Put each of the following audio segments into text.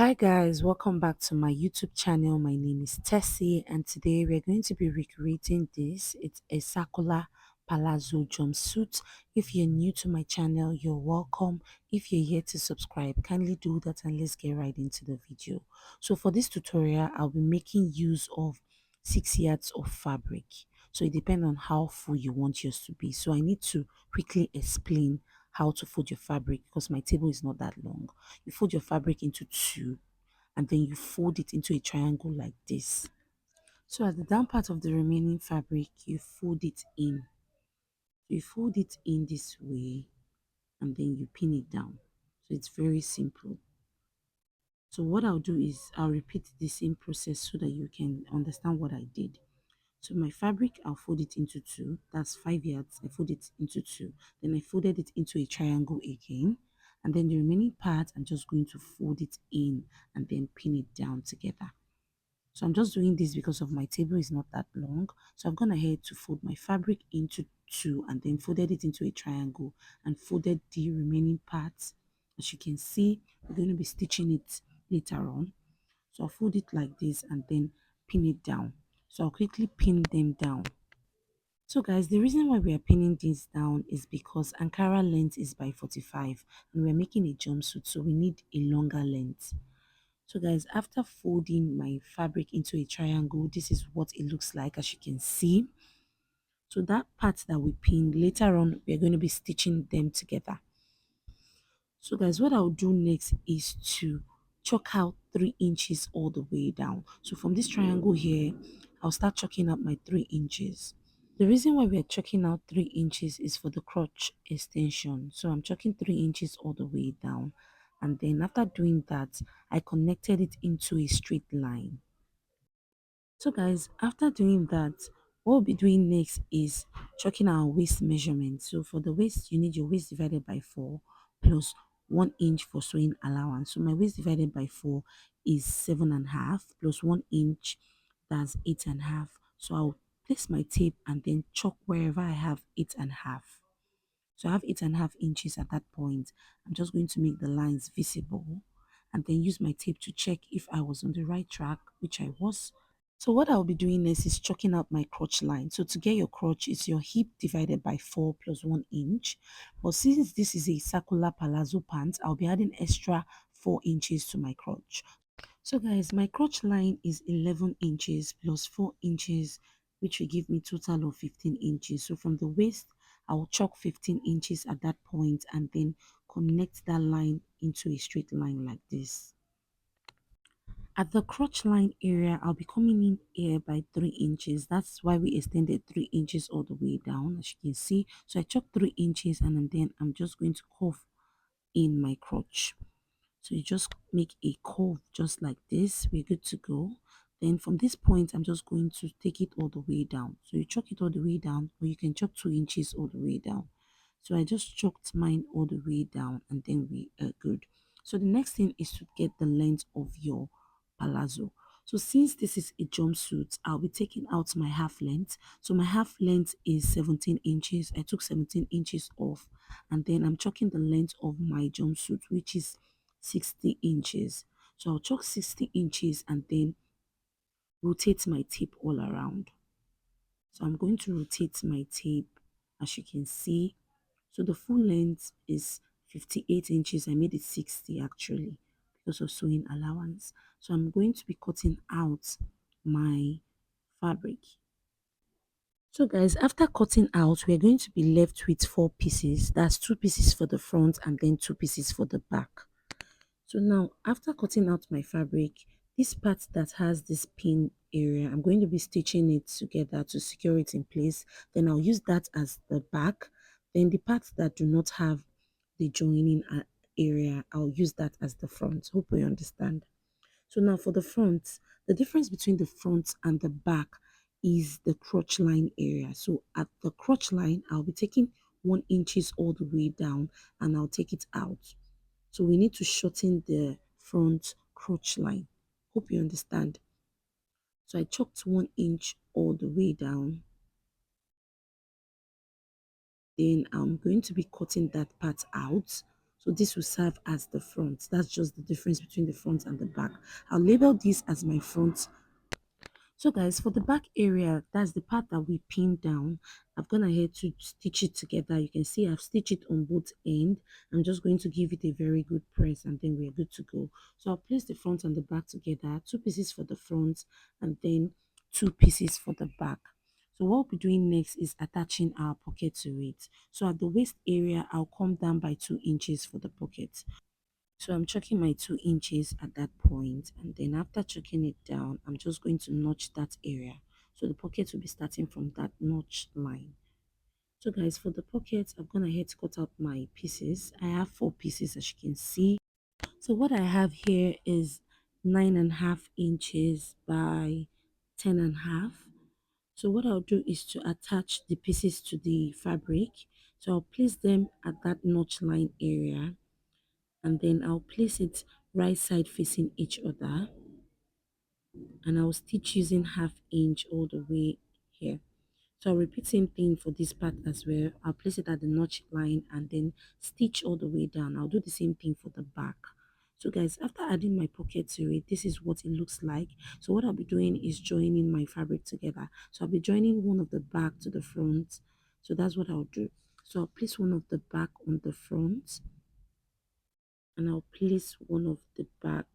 Hi guys, welcome back to my YouTube channel. My name is Tessie and today we're going to be recreating this. It's a circular palazzo jumpsuit. If you're new to my channel, you're welcome. If you're here to subscribe, kindly do that and let's get right into the video. So for this tutorial, I'll be making use of 6 yards of fabric. So it depends on how full you want yours to be. So I need to quickly explain how to fold your fabric because my table is not that long. You fold your fabric into two and then you fold it into a triangle like this. So at the down part of the remaining fabric, you fold it in. You fold it in this way and then you pin it down. So it's very simple. So what I'll do is I'll repeat the same process so that you can understand what I did. So my fabric, I'll fold it into two. That's 5 yards. I fold it into two. Then I folded it into a triangle again. And then the remaining part, I'm just going to fold it in and then pin it down together. So I'm just doing this because of my table is not that long. So I've gone ahead to fold my fabric into two and then folded it into a triangle and folded the remaining parts. As you can see, we're going to be stitching it later on. So I'll fold it like this and then pin it down. So I'll quickly pin them down. So guys, the reason why we are pinning this down is because Ankara length is by 45 and we're making a jumpsuit, so we need a longer length. So guys, after folding my fabric into a triangle, this is what it looks like as you can see. So that part that we pinned, later on we're going to be stitching them together. So guys, what I'll do next is to chalk out 3 inches all the way down. So from this triangle here, I'll start chalking out my 3 inches. The reason why we're chalking out 3 inches is for the crotch extension. So I'm chalking 3 inches all the way down. And then after doing that, I connected it into a straight line. So guys, after doing that, what we'll be doing next is checking our waist measurement. So for the waist, you need your waist divided by 4 plus 1 inch for sewing allowance. So my waist divided by 4 is 7.5 plus 1 inch, that's 8.5. So I'll place my tape and then chalk wherever I have 8.5. So I have 8.5 inches at that point. I'm just going to make the lines visible and then use my tape to check if I was on the right track, which I was. So what I'll be doing next is chalking out my crotch line. So to get your crotch, it's your hip divided by 4 plus 1 inch. But since this is a circular palazzo pant, I'll be adding extra 4 inches to my crotch. So guys, my crotch line is 11 inches plus 4 inches, which will give me total of 15 inches. So from the waist, I'll chalk 15 inches at that point and then connect that line into a straight line like this. At the crotch line area, I'll be coming in here by 3 inches. That's why we extended 3 inches all the way down, as you can see. So I chopped 3 inches and then I'm just going to curve in my crotch. So you just make a curve just like this. We're good to go. Then from this point, I'm just going to take it all the way down. So you chalk it all the way down, or you can chalk 2 inches all the way down. So I just chalked mine all the way down and then we are good. So the next thing is to get the length of your palazzo. So since this is a jumpsuit, I'll be taking out my half length. So my half length is 17 inches. I took 17 inches off and then I'm chalking the length of my jumpsuit, which is 60 inches. So I'll chalk 60 inches and then rotate my tape all around. So I'm going to rotate my tape as you can see. So the full length is 58 inches. I made it 60 actually because of sewing allowance. So I'm going to be cutting out my fabric. So guys, after cutting out, we're going to be left with 4 pieces. That's 2 pieces for the front and then 2 pieces for the back. So now, after cutting out my fabric, this part that has this pin area, I'm going to be stitching it together to secure it in place. Then I'll use that as the back. Then the parts that do not have the joining area, I'll use that as the front. Hope you understand. So now for the front, the difference between the front and the back is the crotch line area. So at the crotch line, I'll be taking 1 inches all the way down and I'll take it out. So we need to shorten the front crotch line. Hope you understand. So I chalked 1 inch all the way down. Then I'm going to be cutting that part out. So this will serve as the front. That's just the difference between the front and the back. I'll label this as my front. So guys, for the back area, that's the part that we pinned down. I've gone ahead to stitch it together. You can see I've stitched it on both ends. I'm just going to give it a very good press and then we're good to go. So I'll place the front and the back together, two pieces for the front and then two pieces for the back. So what we'll be doing next is attaching our pocket to it. So at the waist area, I'll come down by 2 inches for the pocket. So I'm chucking my 2 inches at that point, and then after chucking it down, I'm just going to notch that area. So the pocket will be starting from that notch line. So guys, for the pocket, I've gone ahead to cut out my pieces. I have 4 pieces as you can see. So what I have here is 9.5 inches by 10.5. So what I'll do is to attach the pieces to the fabric. So I'll place them at that notch line area and then I'll place it right side facing each other and I'll stitch using 1/2 inch all the way here. So I'll repeat same thing for this part as well. I'll place it at the notch line and then stitch all the way down. I'll do the same thing for the back. So guys, after adding my pocket to it, this is what it looks like. So what I'll be doing is joining my fabric together. So I'll be joining one of the back to the front. So that's what I'll do. So I'll place one of the back on the front and I'll place one of the back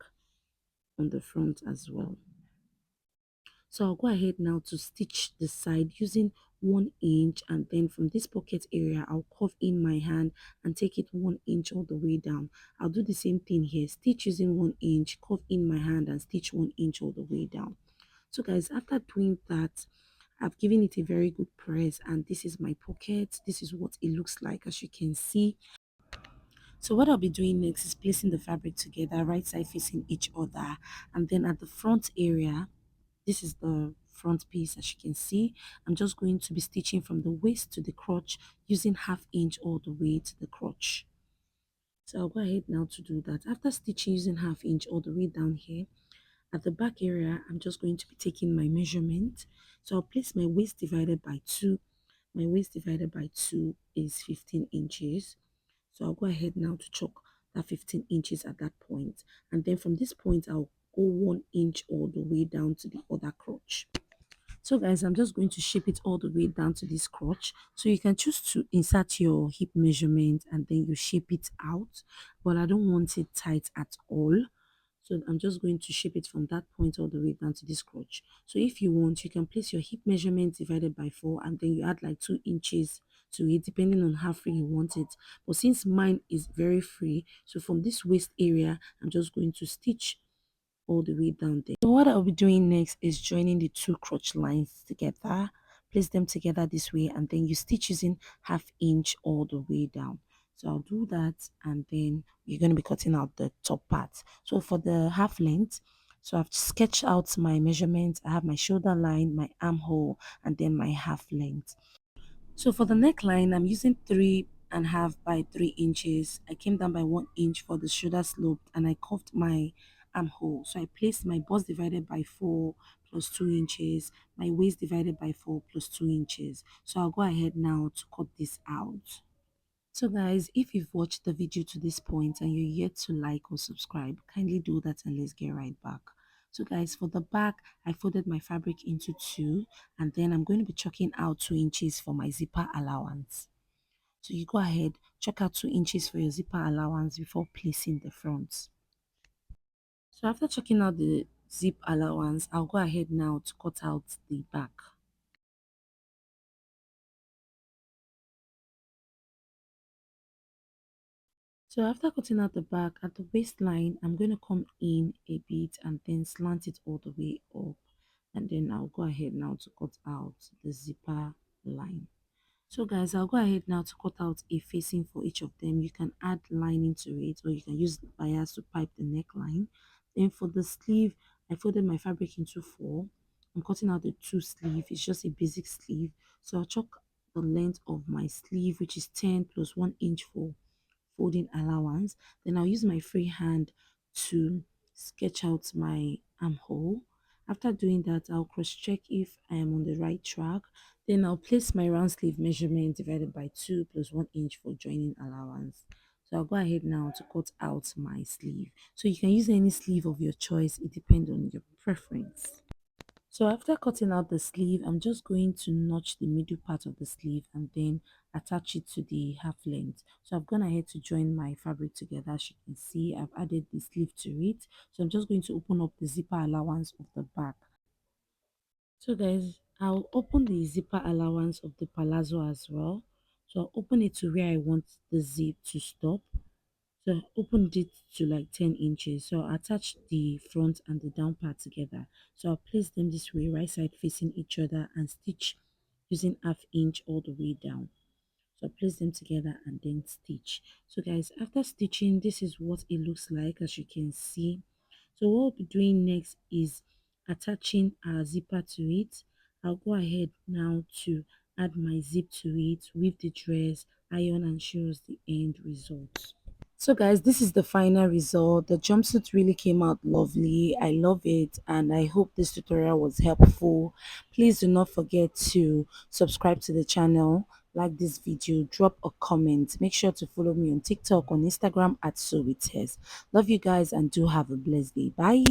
on the front as well. So I'll go ahead now to stitch the side using 1 inch and then from this pocket area I'll curve in my hand and take it 1 inch all the way down. I'll do the same thing here, stitch using 1 inch, curve in my hand and stitch 1 inch all the way down. So guys, after doing that, I've given it a very good press and this is my pocket. This is what it looks like as you can see. So what I'll be doing next is placing the fabric together, right side facing each other, and then at the front area, this is the front piece as you can see. I'm just going to be stitching from the waist to the crotch using 1/2 inch all the way to the crotch. So I'll go ahead now to do that. After stitching using 1/2 inch all the way down here, at the back area, I'm just going to be taking my measurement. So I'll place my waist divided by 2. My waist divided by 2 is 15 inches. So I'll go ahead now to chalk that 15 inches at that point. And then from this point, I'll go 1 inch all the way down to the other crotch. So guys, I'm just going to shape it all the way down to this crotch. So you can choose to insert your hip measurement and then you shape it out. But I don't want it tight at all. So I'm just going to shape it from that point all the way down to this crotch. So if you want, you can place your hip measurement divided by 4 and then you add like 2 inches to it depending on how free you want it. But since mine is very free, so from this waist area, I'm just going to stitch all the way down there. So what I'll be doing next is joining the two crotch lines together. Place them together this way and then you stitch using 1/2 inch all the way down. So I'll do that and then you're going to be cutting out the top part. So for the half length, so I've sketched out my measurements. I have my shoulder line, my armhole, and then my half length. So for the neckline, I'm using 3.5 by 3 inches. I came down by 1 inch for the shoulder slope and I curved my armhole. So I placed my bust divided by 4 plus 2 inches, my waist divided by 4 plus 2 inches. So I'll go ahead now to cut this out. So guys, if you've watched the video to this point and you're yet to like or subscribe, kindly do that and let's get right back. So guys, for the back, I folded my fabric into two and then I'm going to be chalking out 2 inches for my zipper allowance. So you go ahead, chalk out 2 inches for your zipper allowance before placing the front. So after chalking out the zip allowance, I'll go ahead now to cut out the back. So after cutting out the back at the waistline, I'm going to come in a bit and then slant it all the way up. And then I'll go ahead now to cut out the zipper line. So guys, I'll go ahead now to cut out a facing for each of them. You can add lining to it or you can use bias to pipe the neckline. Then for the sleeve, I folded my fabric into four. I'm cutting out the two sleeve. It's just a basic sleeve. So I'll chalk the length of my sleeve, which is 10 plus 1 inch for folding allowance. Then I'll use my free hand to sketch out my armhole. After doing that, I'll cross check if I am on the right track. Then I'll place my round sleeve measurement divided by 2 plus 1 inch for joining allowance. So I'll go ahead now to cut out my sleeve. So you can use any sleeve of your choice. It depends on your preference. So after cutting out the sleeve, I'm just going to notch the middle part of the sleeve and then attach it to the half length. So I've gone ahead to join my fabric together. As you can see, I've added the sleeve to it. So I'm just going to open up the zipper allowance of the back. So guys, I'll open the zipper allowance of the palazzo as well. So I'll open it to where I want the zip to stop. So I opened it to like 10 inches. So I'll attach the front and the down part together. So I'll place them this way, right side facing each other, and stitch using half inch all the way down. So place them together and then stitch. So guys, after stitching, this is what it looks like, as you can see. So what we'll be doing next is attaching our zipper to it. I'll go ahead now to add my zip to it, weave the dress, iron, and show us the end result. So guys, this is the final result. The jumpsuit really came out lovely. I love it and I hope this tutorial was helpful. Please do not forget to subscribe to the channel, like this video, drop a comment. Make sure to follow me on TikTok, on Instagram at So With Tess. Love you guys and do have a blessed day. Bye.